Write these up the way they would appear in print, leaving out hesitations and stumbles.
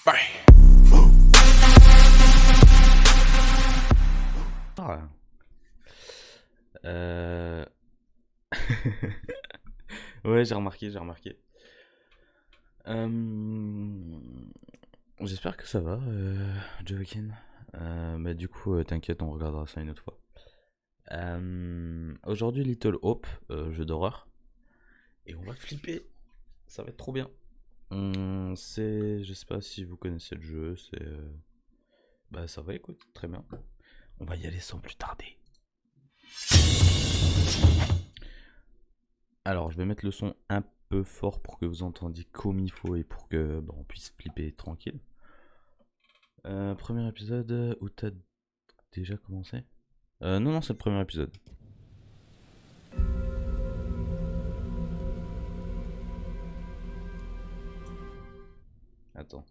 Bye. Ah. Euh... Ouais, j'ai remarqué. J'espère que ça va, Joaquin. Mais du coup, t'inquiète, on regardera ça une autre fois. Aujourd'hui, Little Hope, jeu d'horreur. Et on va flipper. Ça va être trop bien. Je sais pas si vous connaissez le jeu, Bah ça va, écoute, très bien. On va y aller sans plus tarder. Alors, je vais mettre le son un peu fort pour que vous entendiez comme il faut et pour que on puisse flipper tranquille. Premier épisode où t'as déjà commencé. Non, non, c'est le premier épisode. Attends.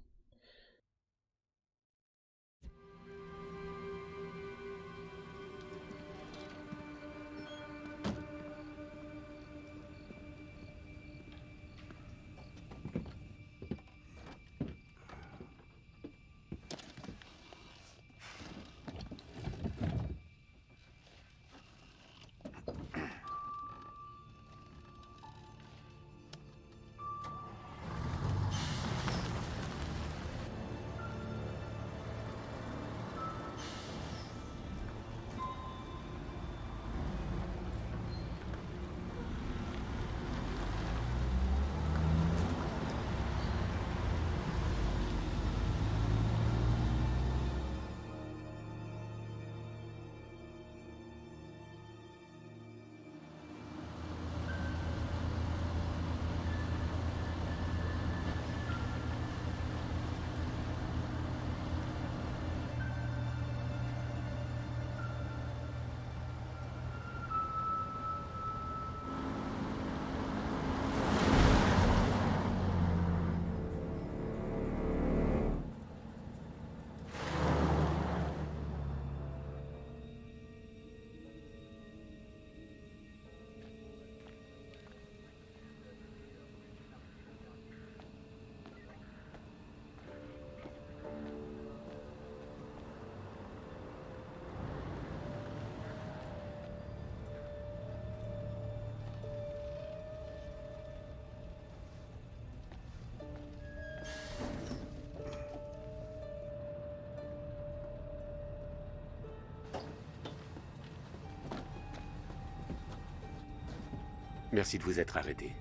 Merci de vous être arrêté.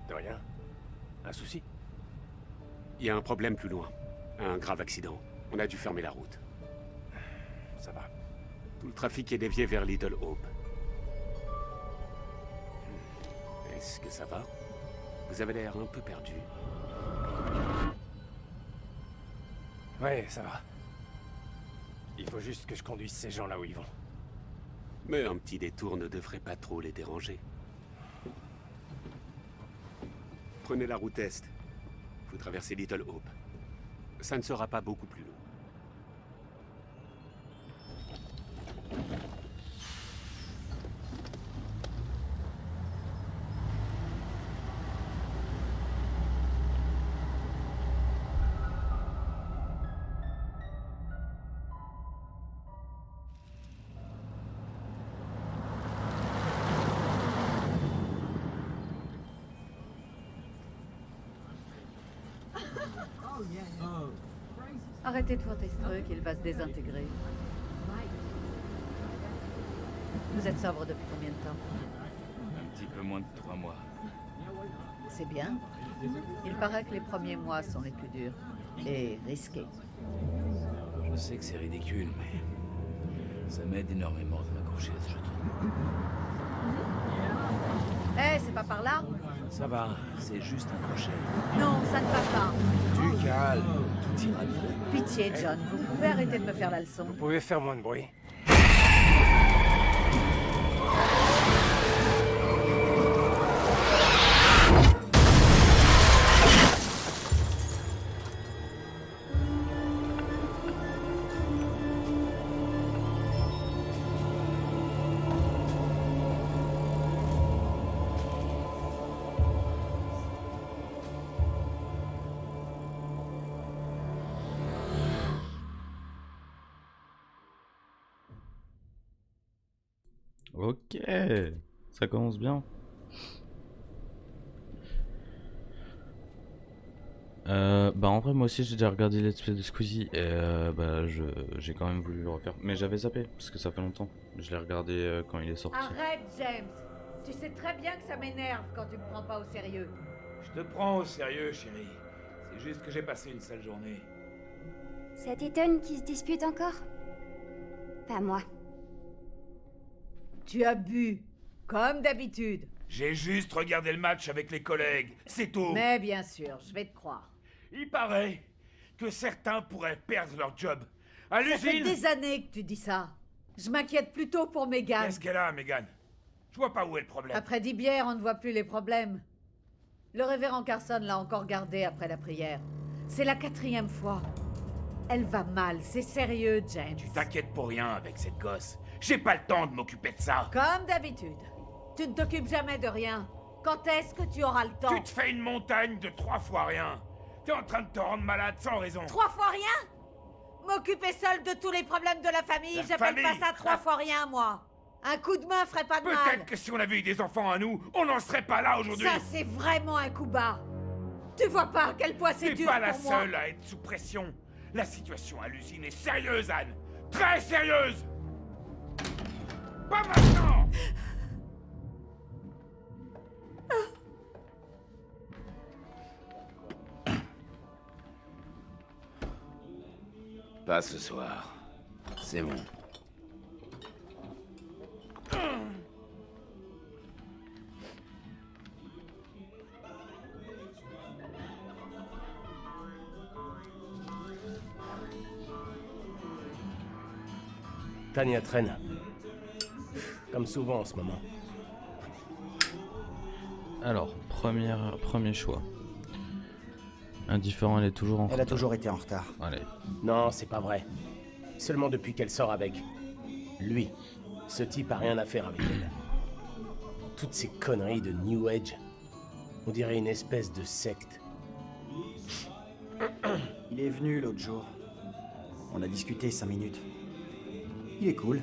De rien. Un souci? Il y a un problème plus loin. Un grave accident. On a dû fermer la route. Ça va. Tout le trafic est dévié vers Little Hope. Est-ce que ça va? Vous avez l'air un peu perdu. Ouais, ça va. Il faut juste que je conduise ces gens là où ils vont. Mais un petit détour ne devrait pas trop les déranger. Prenez la route Est. Vous traversez Little Hope. Ça ne sera pas beaucoup plus long. Arrêtez de faire tes trucs, il va se désintégrer. Vous êtes sobre depuis combien de temps? Un petit peu moins de 3 mois. C'est bien. Il paraît que les premiers mois sont les plus durs. Et risqués. Je sais que c'est ridicule, mais ça m'aide énormément de m'accrocher à ce jeu. Eh, c'est pas par là? Ça va, c'est juste un crochet. Non, ça ne va pas. Du calme, tout ira bien. Pitié, John, vous pouvez arrêter de me faire la leçon. Vous pouvez faire moins de bruit. Ok, ça commence bien. Bah en vrai moi aussi j'ai déjà regardé Let's Play de Squeezie et j'ai quand même voulu le refaire. Mais j'avais zappé parce que ça fait longtemps. Je l'ai regardé quand il est sorti. Arrête, James. Tu sais très bien que ça m'énerve quand tu me prends pas au sérieux. Je te prends au sérieux, chérie. C'est juste que j'ai passé une sale journée. C'est Ethan qui se dispute encore? Pas moi. Tu as bu, comme d'habitude. J'ai juste regardé le match avec les collègues, c'est tout. Mais bien sûr, je vais te croire. Il paraît que certains pourraient perdre leur job. À Ça fait l'usine. des années que tu dis ça. Je m'inquiète plutôt pour Megan. Qu'est-ce qu'elle a, Megan? Je vois pas où est le problème. Après 10 bières, on ne voit plus les problèmes. Le révérend Carson l'a encore gardée après la prière. C'est la 4e fois. Elle va mal, c'est sérieux, James. Tu t'inquiètes pour rien avec cette gosse. J'ai pas le temps de m'occuper de ça. Comme d'habitude. Tu ne t'occupes jamais de rien. Quand est-ce que tu auras le temps? Tu te fais une montagne de 3 fois rien. T'es en train de te rendre malade sans raison. 3 fois rien? M'occuper seule de tous les problèmes de la famille, La j'appelle pas famille. ça 3 fois rien, moi. Un coup de main ferait pas de mal. Peut-être que si on avait eu des enfants à nous, on n'en serait pas là aujourd'hui. Ça, c'est vraiment un coup bas. Tu vois pas à quel point c'est T'es dur pas la pour moi. seule à être sous pression. La situation à l'usine est sérieuse, Anne. Très sérieuse. Pas maintenant. Pas ce soir. C'est bon. Tania traîne. Comme souvent en ce moment. Alors, premier choix. Indifférent, elle est toujours en Elle a retard. toujours été en retard. Allez. Non, c'est pas vrai. Seulement depuis qu'elle sort avec lui. Ce type a rien à faire avec elle. Toutes ces conneries de New Age. On dirait une espèce de secte. Il est venu l'autre jour. On a discuté 5 minutes. Il est cool.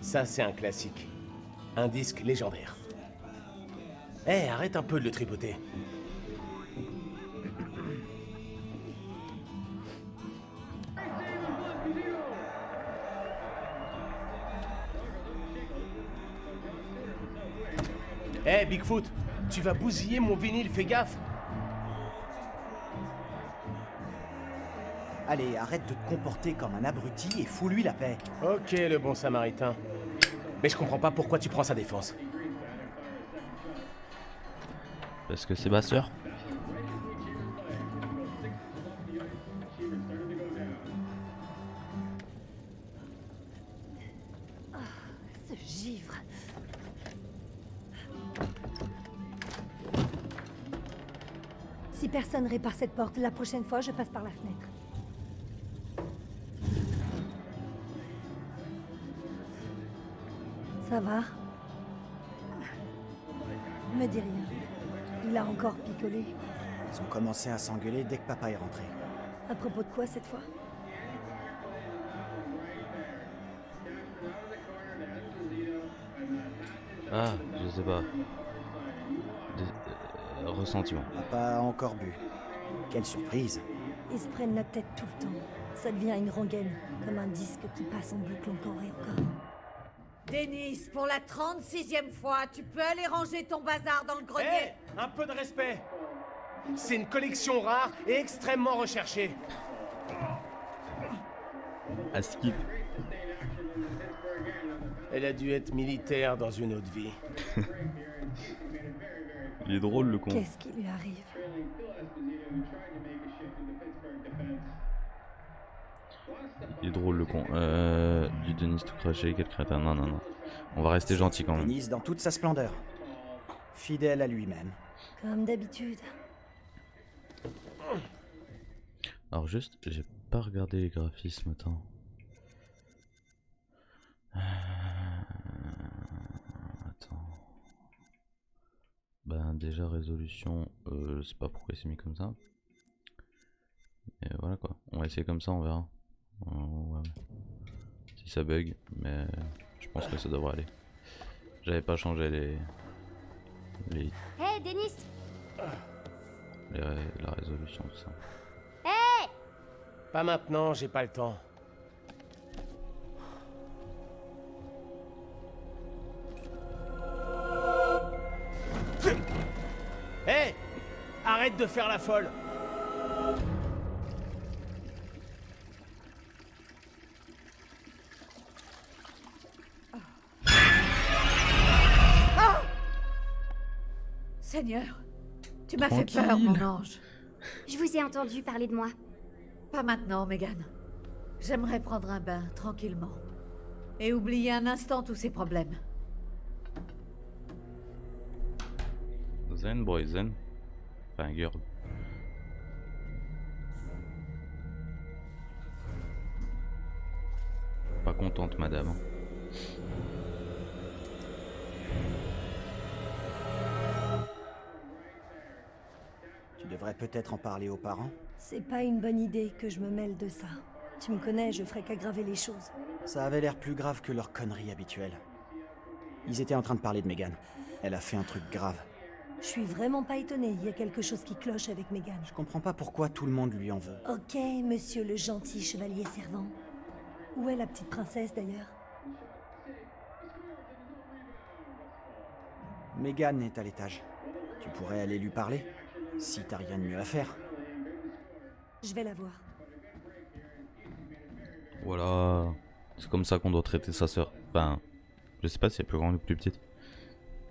Ça, c'est un classique. Un disque légendaire. Eh, arrête un peu de le tripoter. Eh, Bigfoot, tu vas bousiller mon vinyle, fais gaffe. Allez, arrête de te comporter comme un abruti et fous-lui la paix. Ok, le bon samaritain. Mais je comprends pas pourquoi tu prends sa défense. Parce que c'est ma sœur. Ce givre. Si personne répare cette porte, la prochaine fois, je passe par la fenêtre. Ça va? Me dis rien. Il a encore picolé. Ils ont commencé à s'engueuler dès que papa est rentré. À propos de quoi cette fois? Ah, je sais pas. Ressentiment. Papa a encore bu. Quelle surprise. Ils se prennent la tête tout le temps. Ça devient une rengaine, comme un disque qui passe en boucle encore et encore. Dennis, pour la 36e fois, tu peux aller ranger ton bazar dans le grenier. Eh, un peu de respect. C'est une collection rare et extrêmement recherchée. À skip. Elle a dû être militaire dans une autre vie. Il est drôle le con. Qu'est-ce qui lui arrive? Il est drôle le con. Du Denis tout craché, quel crétin. Non, non, non. On va rester gentil quand même. Denise dans toute sa splendeur. Fidèle à lui-même. Comme d'habitude. Alors juste, j'ai pas regardé les graphismes, attends. Attends. Ben déjà résolution, je sais pas pourquoi il s'est mis comme ça. Et voilà quoi, on va essayer comme ça, on verra. Ouais. Si ça bug, mais Je pense que ça devrait aller. J'avais pas changé les Hé, Denis! la résolution, tout ça. Pas maintenant, j'ai pas le temps. Hé! Arrête de faire la folle! Seigneur, tu m'as fait peur, mon ange. Je vous ai entendu parler de moi. Pas maintenant, Megan. J'aimerais prendre un bain, tranquillement. Et oublier un instant tous ces problèmes. Zen, boy, zen. Enfin, girl. Pas contente, madame. Tu devrais peut-être en parler aux parents. C'est pas une bonne idée que je me mêle de ça. Tu me connais, je ferais qu'aggraver les choses. Ça avait l'air plus grave que leurs conneries habituelles. Ils étaient en train de parler de Megan. Elle a fait un truc grave. Je suis vraiment pas étonnée, il y a quelque chose qui cloche avec Megan. Je comprends pas pourquoi tout le monde lui en veut. Ok, monsieur le gentil chevalier servant. Où est la petite princesse d'ailleurs? Megan est à l'étage. Tu pourrais aller lui parler, si t'as rien de mieux à faire. Je vais la voir. Voilà. C'est comme ça qu'on doit traiter sa sœur. Enfin, je sais pas si elle est plus grande ou plus petite.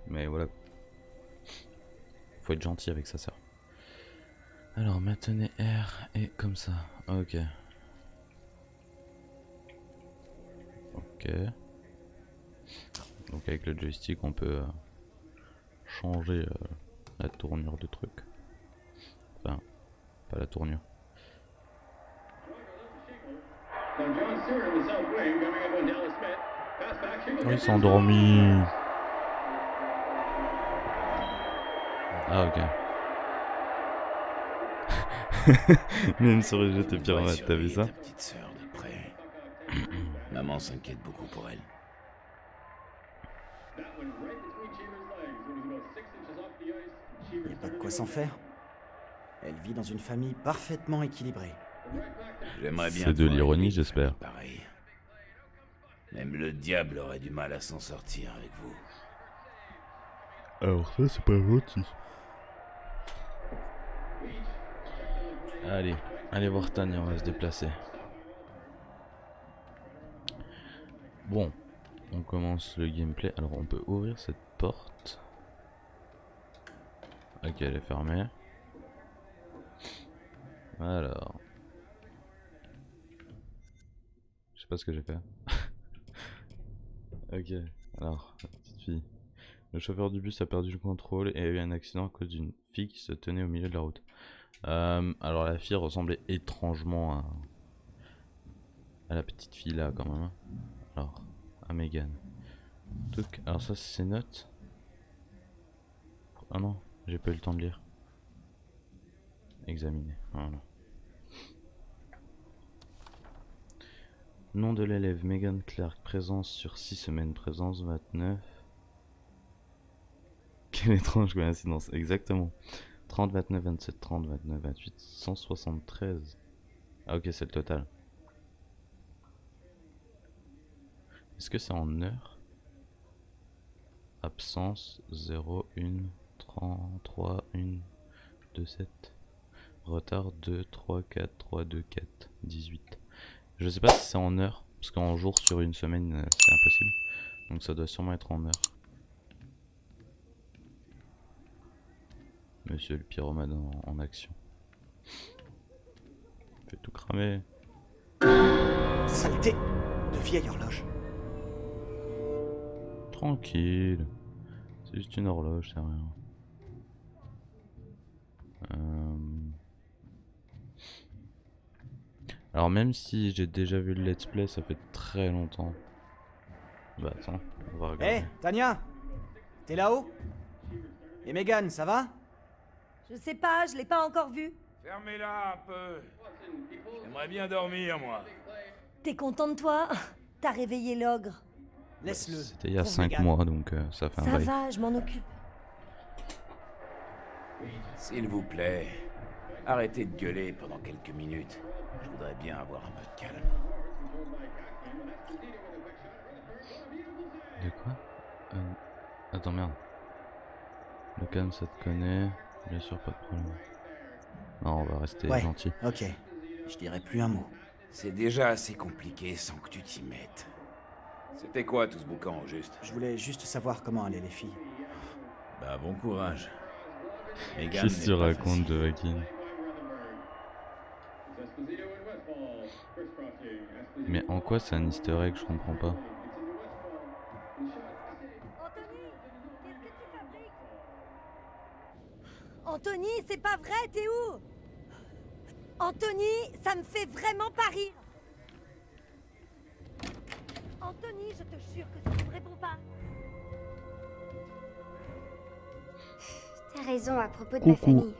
Mais voilà. Faut être gentil avec sa sœur. Alors, maintenez R et comme ça. Ok. Ok. Donc avec le joystick, on peut changer la tournure de truc. Enfin, pas la tournure. Oh, il s'est endormi. Ah ok. Même sur les jeux de pyramide, t'as vu ça? Ta petite sœur de près. Maman s'inquiète beaucoup pour elle. Il n'y a pas de quoi s'en faire. Elle vit dans une famille parfaitement équilibrée. J'aimerais bien. C'est de pouvoir l'ironie, aimer une j'espère. famille pareille. Même le diable aurait du mal à s'en sortir avec vous. Alors ça c'est pas gentil. Allez voir Tania, on va se déplacer. Bon, on commence le gameplay. Alors on peut ouvrir cette porte. Ok, elle est fermée. Alors. Je sais pas ce que j'ai fait. Ok, alors, la petite fille. Le chauffeur du bus a perdu le contrôle et a eu un accident à cause d'une fille qui se tenait au milieu de la route. Alors la fille ressemblait étrangement à la petite fille là quand même. Alors, à Megan. Donc, alors ça c'est ses notes. Ah non, j'ai pas eu le temps de lire. Examiner, voilà. Nom de l'élève, Megan Clark, présence sur 6 semaines, présence 29. Quelle étrange coïncidence, exactement. 30, 29, 27, 30, 29, 28, 173. Ah ok, c'est le total. Est-ce que c'est en heures? Absence 0, 1, 33, 1, 2, 7. Retard 2, 3, 4, 3, 2, 4, 18. Je sais pas si c'est en heures, parce qu'en jour sur une semaine c'est impossible. Donc ça doit sûrement être en heures. Monsieur le pyromane en action. Fait tout cramer. Saleté de vieille horloge. Tranquille. C'est juste une horloge, c'est rien. Alors même si j'ai déjà vu le let's play, ça fait très longtemps. Bah attends, on va regarder. Hé, Tania, t'es là-haut? Et Megan, ça va? Je sais pas, je l'ai pas encore vue. Fermez-la un peu. J'aimerais bien dormir, moi. T'es content de toi? T'as réveillé l'ogre. Laisse-le. C'était il y a pour 5 Megan. mois, donc ça fait un Ça bail. va, je m'en occupe. S'il vous plaît, arrêtez de gueuler pendant quelques minutes. Je voudrais bien avoir un peu de calme. De quoi Attends, merde. Le calme, ça te connaît. Bien sûr, pas de problème. Non, on va rester Ouais. gentil. Ok. Je dirai plus un mot. C'est déjà assez compliqué sans que tu t'y mettes. C'était quoi tout ce boucan, au juste? Je voulais juste savoir comment allaient les filles. Bah bon courage. Megan Qu'est-ce que tu n'est pas racontes, facile. Joaquin? Mais en quoi c'est un easter egg? Je comprends pas. Anthony, c'est pas vrai, t'es où? Anthony, ça me fait vraiment pas rire. Anthony, je te jure que ça ne me répond pas. T'as raison à propos de Coucou. ma famille.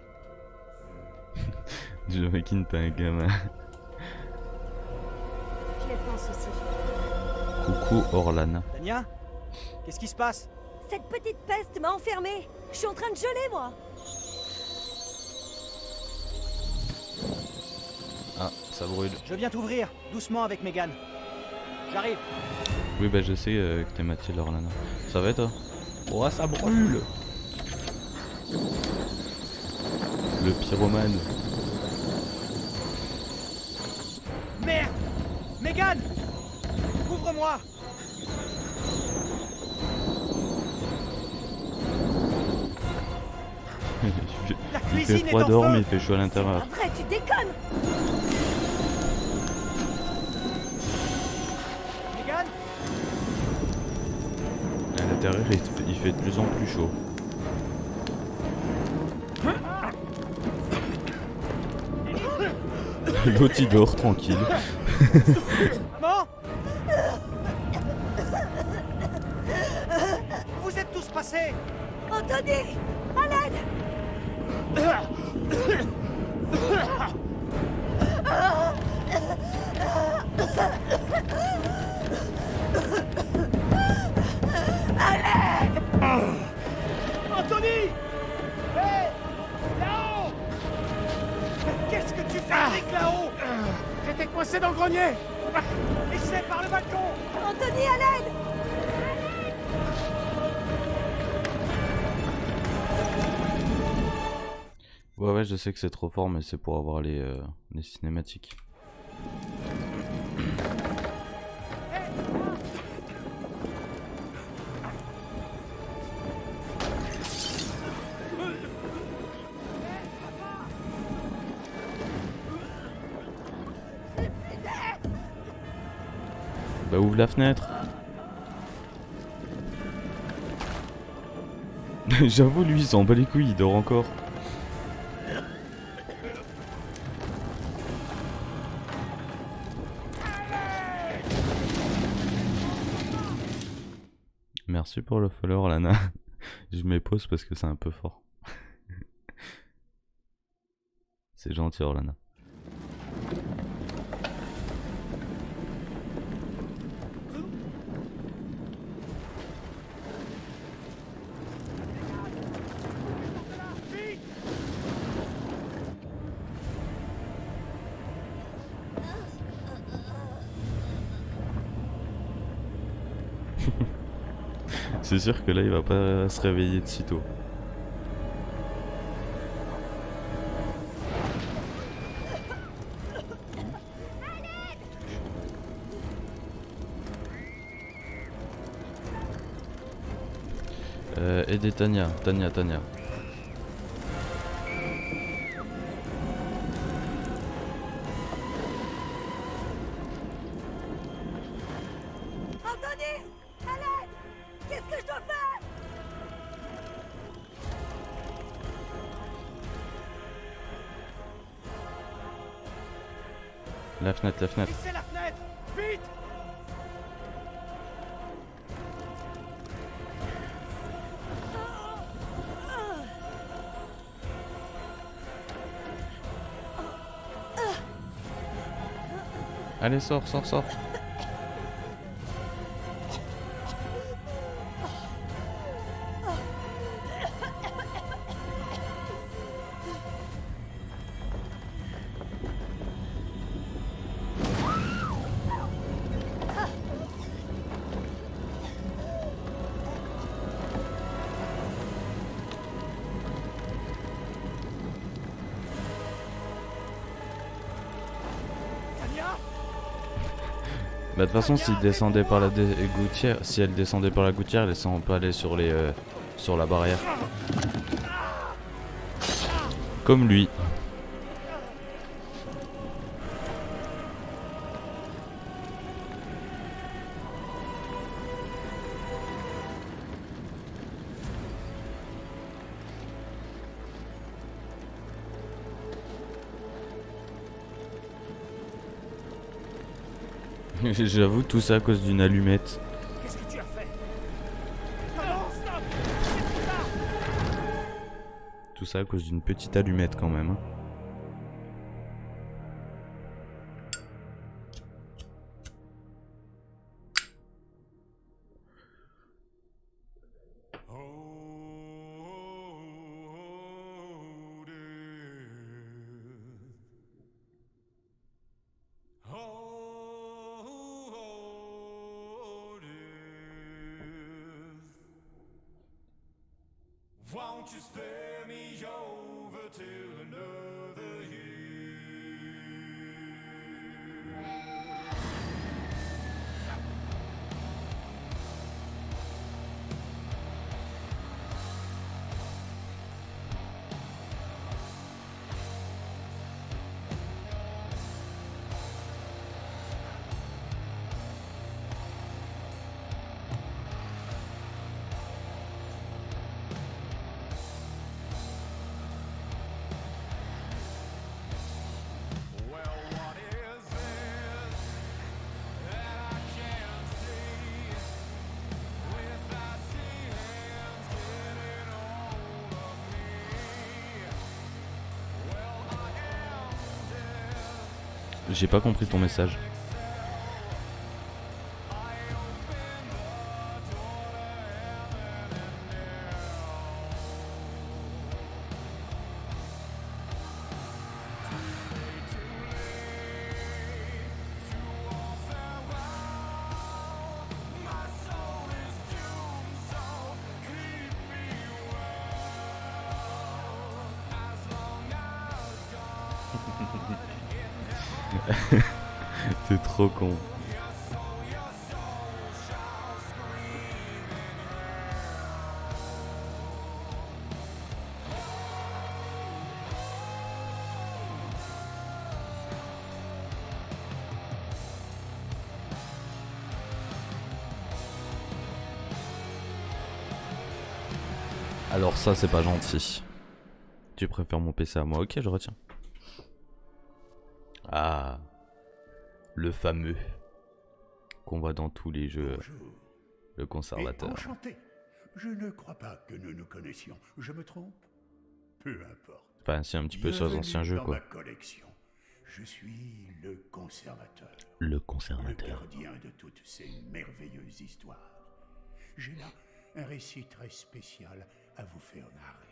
Joaquin, t'es un gamin. Je le pense aussi. Coucou, Orlana. Tania? Qu'est-ce qui se passe? Cette petite peste m'a enfermée. Je suis en train de geler, moi. Ah, ça brûle. Je viens t'ouvrir, doucement avec Megan. J'arrive. Oui, bah je sais que t'es Mathilde, Orlana. Ça va, toi? Oh, ça brûle! Le pyromane. Merde! Megan! Ouvre-moi! La Il fait cuisine est froid en dehors, feu. mais il fait chaud à Pas l'intérieur. vrai, tu déconnes. Megan? À l'intérieur, il fait de plus en plus chaud. L'autre il dort tranquille. Maman? Vous êtes tous passés? Anthony, à l'aide. Anthony! Hé! Là-haut! Qu'est-ce que tu fais avec là-haut? J'étais coincé dans le grenier. Essaie par le balcon! Anthony, à l'aide. Ouais, je sais que c'est trop fort, mais c'est pour avoir les cinématiques. Bah ouvre la fenêtre. J'avoue, lui il s'en bat les couilles, il dort encore. Merci pour le follow, Lana. Je m'épose parce que c'est un peu fort. C'est gentil, Orlana. C'est sûr que là il va pas se réveiller de sitôt. Aidez Tania. Anthony, à l'aide. Qu'est-ce que je dois faire? La fenêtre. Vissez la fenêtre! Vite! Allez, sors. Bah de toute façon s'il descendait par la gouttière, si elle descendait par la gouttière, elle ne pas aller sur les sur la barrière. Comme lui. J'avoue, tout ça à cause d'une allumette. Qu'est-ce que tu as fait? Tout ça à cause d'une petite allumette quand même. Hein. Won't you spare me over till another year? J'ai pas compris ton message. T'es trop con. Alors ça c'est pas gentil. Tu préfères mon PC à moi? Ok, je retiens. Ah, le fameux qu'on voit dans tous les jeux. Bonjour. Le conservateur. Enchanté. Je ne crois pas que nous nous connaissions. Je me trompe? Peu importe. Enfin, c'est un petit peu sur les anciens jeux, dans quoi. ma collection. Je suis le conservateur. Le conservateur. Le gardien de toutes ces merveilleuses histoires. J'ai là un récit très spécial à vous faire narrer.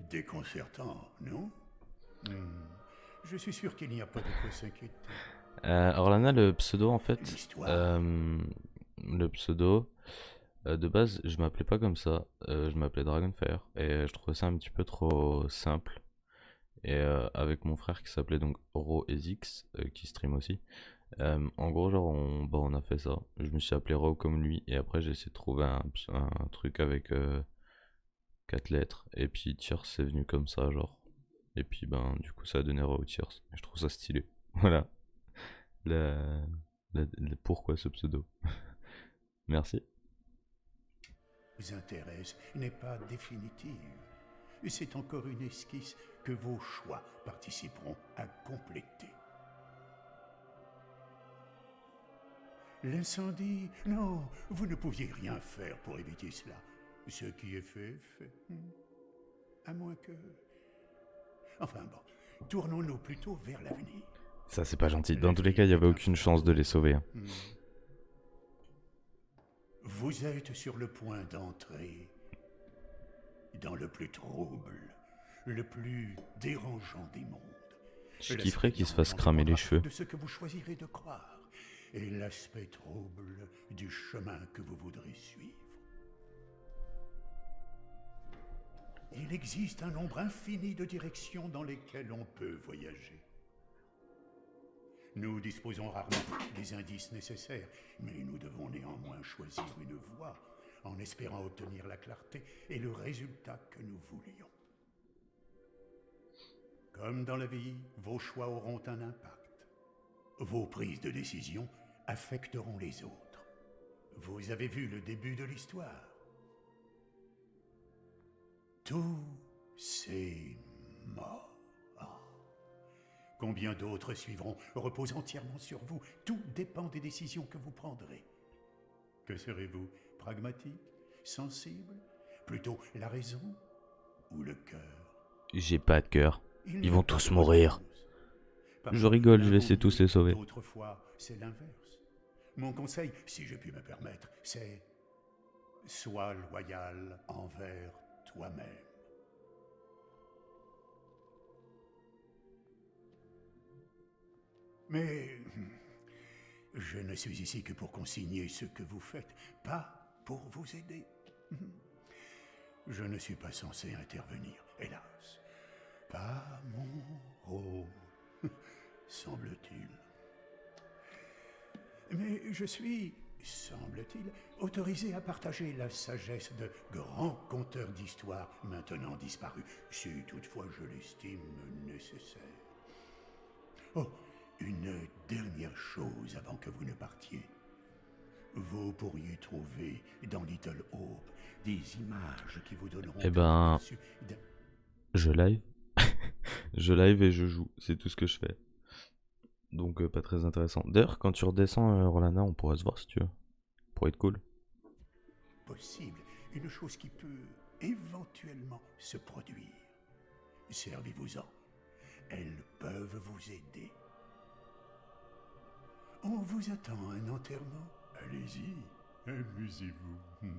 Déconcertant, non? Je suis sûr qu'il n'y a pas de quoi s'inquiéter. Orlana, le pseudo en fait, L'histoire. le pseudo, de base, je m'appelais pas comme ça, je m'appelais Dragonfire, et je trouvais ça un petit peu trop simple. Et avec mon frère qui s'appelait donc RoEzix, qui stream aussi, en gros, genre, on a fait ça. Je me suis appelé Ro comme lui, et après, j'ai essayé de trouver un truc avec 4 lettres, et puis Tears c'est venu comme ça, genre. Et puis, ben, du coup, ça a donné Ro Tears. Je trouve ça stylé. Voilà. Pourquoi ce pseudo? Merci. Vous intéresse n'est pas définitive. C'est encore une esquisse que vos choix participeront à compléter. L'incendie? Non, vous ne pouviez rien faire pour éviter cela. Ce qui est fait, est fait. À moins que... Enfin bon, tournons-nous plutôt vers l'avenir. Ça, c'est pas gentil. Dans tous les cas, il n'y avait aucune chance de les sauver. Hein. Vous êtes sur le point d'entrer dans le plus trouble, le plus dérangeant des mondes. Je kifferais qu'il se fasse cramer les cheveux. De ce que vous choisirez de croire et l'aspect trouble du chemin que vous voudrez suivre. Il existe un nombre infini de directions dans lesquelles on peut voyager. Nous disposons rarement des indices nécessaires, mais nous devons néanmoins choisir une voie en espérant obtenir la clarté et le résultat que nous voulions. Comme dans la vie, vos choix auront un impact. Vos prises de décision affecteront les autres. Vous avez vu le début de l'histoire. Tout c'est mort. Combien d'autres suivront repose entièrement sur vous. Tout dépend des décisions que vous prendrez. Que serez-vous? Pragmatique? Sensible? Plutôt la raison ou le cœur? J'ai pas de cœur. Ils vont tous mourir. Je rigole, je vais essayer de tous les sauver. Autrefois, c'est l'inverse. Mon conseil, si je puis me permettre, c'est sois loyal envers toi-même. Mais je ne suis ici que pour consigner ce que vous faites, pas pour vous aider. Je ne suis pas censé intervenir, hélas. Pas mon rôle, semble-t-il. Mais je suis, semble-t-il, autorisé à partager la sagesse de grands conteurs d'histoires maintenant disparus, si toutefois je l'estime nécessaire. Oh, une dernière chose avant que vous ne partiez. Vous pourriez trouver dans Little Hope des images qui vous donneront... Eh ben... Je live. Je live et je joue. C'est tout ce que je fais. Donc pas très intéressant. D'ailleurs, quand tu redescends, Rolana, on pourrait se voir si tu veux. Pour être cool. Possible. Une chose qui peut éventuellement se produire. Servez-vous-en. Elles peuvent vous aider. On vous attend à un enterrement. Allez-y, amusez-vous.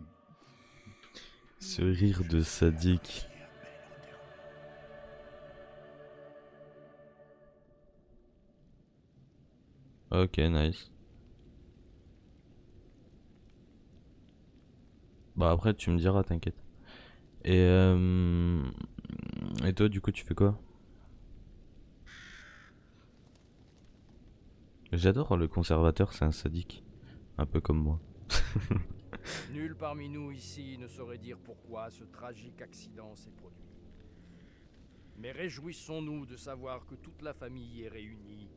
Ce rire de sadique. Ok, nice. Bah après tu me diras, t'inquiète. Et toi du coup tu fais quoi? J'adore le conservateur, c'est un sadique. Un peu comme moi. Nul parmi nous ici ne saurait dire pourquoi ce tragique accident s'est produit. Mais réjouissons-nous de savoir que toute la famille est réunie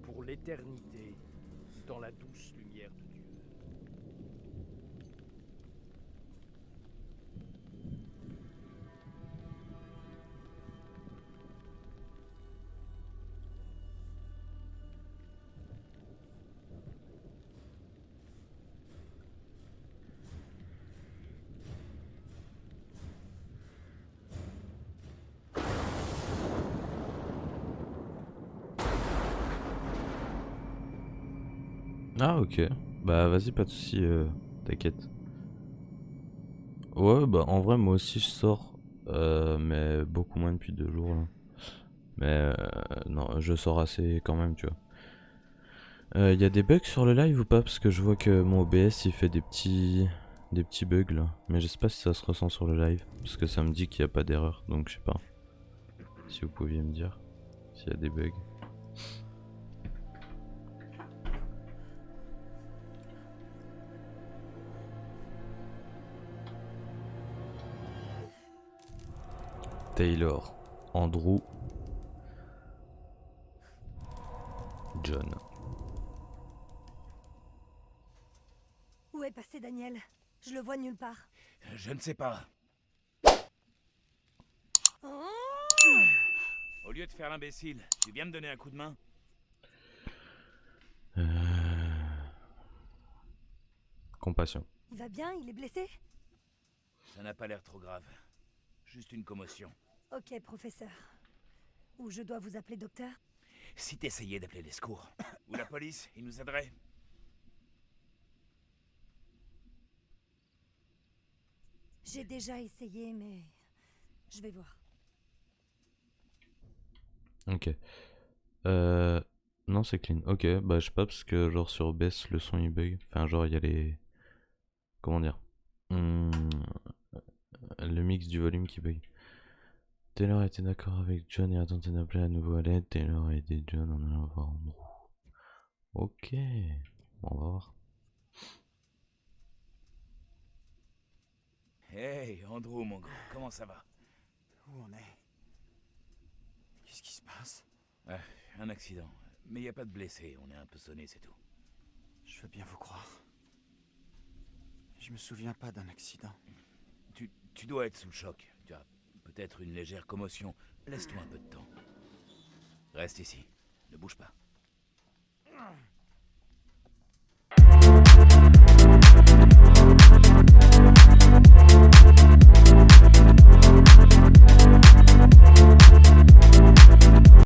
pour l'éternité dans la douce lumière de Dieu. Ah ok. Bah vas-y, pas de soucis, t'inquiète. Ouais, bah en vrai moi aussi je sors. Mais beaucoup moins depuis 2 jours là. Mais non, je sors assez quand même, tu vois. Y a des bugs sur le live ou pas? Parce que je vois que mon OBS il fait des petits bugs là. Mais je sais pas si ça se ressent sur le live. Parce que ça me dit qu'il n'y a pas d'erreur. Donc je sais pas. Si vous pouviez me dire s'il y a des bugs. Taylor, Andrew, John. Où est passé Daniel? Je le vois nulle part. Je ne sais pas. Oh, Au lieu de faire l'imbécile, tu viens me donner un coup de main? Compassion. il va bien? Il est blessé? Ça n'a pas l'air trop grave. Juste une commotion. Ok, professeur. Ou je dois vous appeler docteur? Si t'essayais d'appeler les secours. Ou la police, ils nous aideraient. J'ai déjà essayé, mais je vais voir. Ok. Non, c'est clean. Ok, bah je sais pas, parce que genre sur OBS, le son il bug. Enfin, genre il y a les... Comment dire? Le mix du volume qui bug. Taylor était d'accord avec John et a tenté d'appeler à nouveau à l'aide. Taylor a aidé John en allant voir Andrew. Ok, bon, on va voir. Hey, Andrew, mon gars, comment ça va? Où on est? Qu'est-ce qui se passe? Un accident. Mais y a pas de blessés, on est un peu sonné, c'est tout. Je veux bien vous croire. Je me souviens pas d'un accident. Tu dois être sous le choc. Tu as peut-être une légère commotion. Laisse-toi un peu de temps. Reste ici. Ne bouge pas.